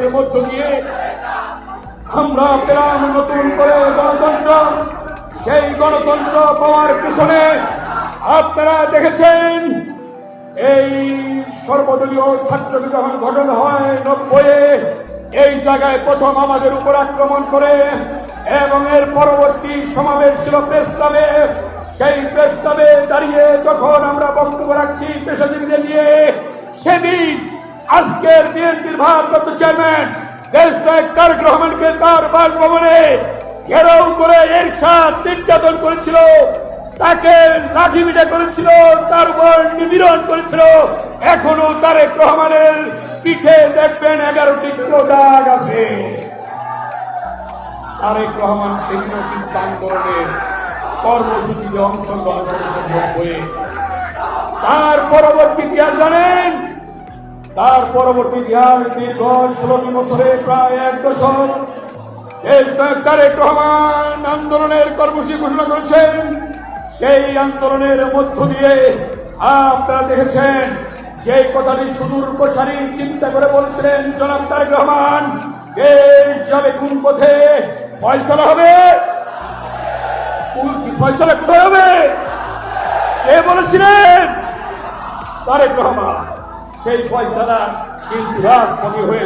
আন্দোলনের মধ্য দিয়ে আমরা পেলাম নতুন করে গণতন্ত্র। সেই গণতন্ত্র পাওয়ার পিছনে আপনারা দেখেছেন এই সর্বদলীয় ছাত্র বিদ্রোহ ঘটনা হয় 90-এ, এই জায়গায় প্রথম আমাদের উপর আক্রমণ করে এবং এর পরবর্তী সমাবেশ ছিল প্রেস ক্লাবে। সেই প্রেস ক্লাবে দাঁড়িয়ে যখন আমরা বক্তব্য রাখছি পেশাজীবীদের নিয়ে, সেদিন আজকের বিএনপির ভারপ্রাপ্ত চেয়ারম্যান দেশনায়ক তারেক রহমানকে তার বাসভবনে ঘেরাও করে এরশাদ নির্যাতন করেছিল, তাকে লাঠিপিটা করেছিল, তার উপর নিপীড়ন করেছিল। এখনো তারেক রহমানের পিঠে দেখবেন 11টি দাগ আছে। তারেক রহমান সেদিনও কিন্তু আন্দোলনের কর্মসূচিতে অংশগ্রহণ করেছেন 90-এ। তার পরবর্তী ইতিহাস জানেন? তার পরবর্তী ইতিহাস দীর্ঘ 16টি বছরে প্রায় 1 দশক দেশনায়ক তারেক রহমান আন্দোলনের কর্মসূচি ঘোষণা করেছেন। সেই আন্দোলনের মধ্য দিয়ে আপনারা দেখেছেন যে কথাটি সুদূর প্রসারী চিন্তা করে বলেছিলেন জনাব তারেক রহমান, দেশ যাবে কোন পথে, ফয়সালা হবে। ফয়সালা কোথায় হবে? কে বলেছিলেন? তারেক রহমান। সেই ফয়সালা কিন্তু রাজপথে হয়ে